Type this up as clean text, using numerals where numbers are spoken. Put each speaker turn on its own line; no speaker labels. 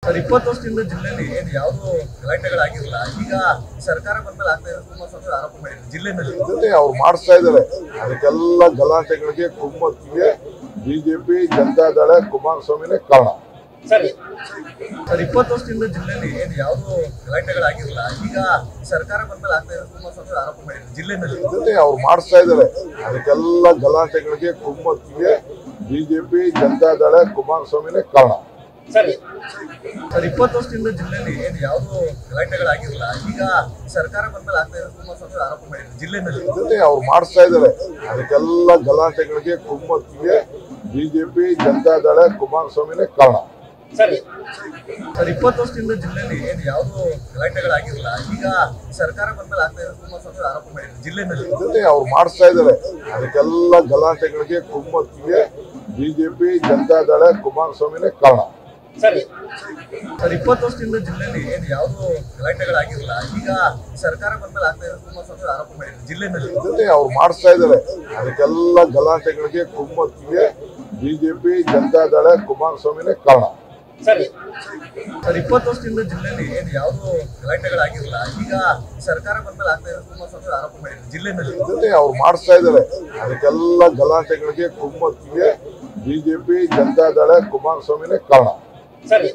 Sir 20 ವರ್ಷದಿಂದ ಜಿಲ್ಲೆಯಲ್ಲಿ ಏನು ಯಾವುದೋ ಗಲಾಟೆಗಳಾಗಿರಲ್ಲ. ಈಗ ಸರ್ಕಾರ ಬಂದ್ಮೇಲೆ ಆಗ್ತಾ ಇದೆ ಕುಮಾರಸ್ವಾಮಿ ಆರೋಪ ಮಾಡಿದ್ರು ಜಿಲ್ಲೆನಲ್ಲಿ
ಅವ್ರು ಮಾಡಿಸ್ತಾ ಇದ್ದಾರೆ. ಅದಕ್ಕೆಲ್ಲ ಗಲಾಟೆಗಳಿಗೆ ಕುಮ್ಮಕ್ಕಿಗೆ ಬಿಜೆಪಿ ಜನತಾದಳ ಕುಮಾರಸ್ವಾಮಿನೇ ಕಾರಣ.
ಸರ್ 20 ವರ್ಷದಿಂದ ಜಿಲ್ಲೆಯಲ್ಲಿ ಏನು ಯಾವುದೋ ಗಲಾಟೆಗಳಾಗಿರಲ್ಲ. ಈಗ ಸರ್ಕಾರ ಬಂದ್ಮೇಲೆ ಆಗ್ತಾ ಇದೆ ಕುಮಾರಸ್ವಾಮಿ ಆರೋಪ ಮಾಡಿದ್ರು ಜಿಲ್ಲೆನಲ್ಲಿ
ಅವ್ರು ಮಾಡಿಸ್ತಾ ಇದ್ದಾರೆ. ಅದಕ್ಕೆಲ್ಲ ಗಲಾಟೆಗಳಿಗೆ ಕುಮ್ಮಕ್ಕಿಗೆ ಬಿಜೆಪಿ ಜನತಾದಳ ಕುಮಾರಸ್ವಾಮಿನೇ ಕಾರಣ.
ಸರ್ 20 ವರ್ಷದಿಂದ ಜಿಲ್ಲೆಯಲ್ಲಿ ಏನು ಯಾವುದೋ ಗಲಾಟೆಗಳಾಗಿರಲ್ಲ. ಈಗ ಸರ್ಕಾರ ಬಂದ್ಮೇಲೆ ಆಗ್ತಾ ಇದೆ ಕುಮಾರಸ್ವಾಮಿ ಆರೋಪ ಮಾಡಿದ್ರು ಜಿಲ್ಲೆನಲ್ಲಿ
ಅವ್ರು ಮಾಡಿಸ್ತಾ ಇದ್ದಾರೆ. ಅದಕ್ಕೆಲ್ಲ ಗಲಾಟೆಗಳಿಗೆ ಕುಮ್ಮಕ್ಕಿಗೆ ಬಿಜೆಪಿ ಜನತಾದಳ ಕುಮಾರಸ್ವಾಮಿನೇ ಕಾರಣ.
ಸರ್ 20 ವರ್ಷದಿಂದ ಜಿಲ್ಲೆಯಲ್ಲಿ ಏನು ಯಾವುದೋ ಗಲಾಟೆಗಳಾಗಿರಲ್ಲ. ಈಗ ಸರ್ಕಾರ ಬಂದ್ಮೇಲೆ ಆಗ್ತಾ ಇದೆ ಕುಮಾರಸ್ವಾಮಿ ಆರೋಪ ಮಾಡಿದ್ರು ಜಿಲ್ಲೆನಲ್ಲಿ
ಅವ್ರು ಮಾಡಿಸ್ತಾ ಇದ್ದಾರೆ. ಅದಕ್ಕೆಲ್ಲ ಗಲಾಟೆಗಳಿಗೆ ಕುಮ್ಮಕ್ಕಿಗೆ ಬಿಜೆಪಿ ಜನತಾದಳ ಕುಮಾರಸ್ವಾಮಿನೇ ಕಾರಣ.
ಸರ್ 20 ವರ್ಷದಿಂದ ಜಿಲ್ಲೆಯಲ್ಲಿ ಏನು ಯಾವುದೋ ಗಲಾಟೆಗಳಾಗಿರಲ್ಲ. ಈಗ ಸರ್ಕಾರ ಬಂದ್ಮೇಲೆ ಆಗ್ತಾ ಇದೆ ಕುಮಾರಸ್ವಾಮಿ ಆರೋಪ ಮಾಡಿದ್ರು ಜಿಲ್ಲೆನಲ್ಲಿ
ಅವ್ರು ಮಾಡಿಸ್ತಾ ಇದ್ದಾರೆ. ಅದಕ್ಕೆಲ್ಲ ಗಲಾಟೆಗಳಿಗೆ ಕುಮ್ಮಕ್ಕಿಗೆ ಬಿಜೆಪಿ ಜನತಾದಳ ಕುಮಾರಸ್ವಾಮಿನೇ ಕಾರಣ.
ಸರ್ 20 ವರ್ಷದಿಂದ ಜಿಲ್ಲೆಯಲ್ಲಿ ಏನು ಯಾವುದೋ ಗಲಾಟೆಗಳಾಗಿರಲ್ಲ. ಈಗ ಸರ್ಕಾರ ಬಂದ್ಮೇಲೆ ಆಗ್ತಾ ಇದೆ ಕುಮಾರಸ್ವಾಮಿ ಆರೋಪ ಮಾಡಿದ್ರು ಜಿಲ್ಲೆನಲ್ಲಿ
ಅವ್ರು ಮಾಡಿಸ್ತಾ ಇದ್ದಾರೆ. ಅದಕ್ಕೆಲ್ಲ ಗಲಾಟೆಗಳಿಗೆ ಕುಮ್ಮಕ್ಕಿಗೆ ಬಿಜೆಪಿ ಜನತಾದಳ ಕುಮಾರಸ್ವಾಮಿನೇ ಕಾರಣ.
ಸರ್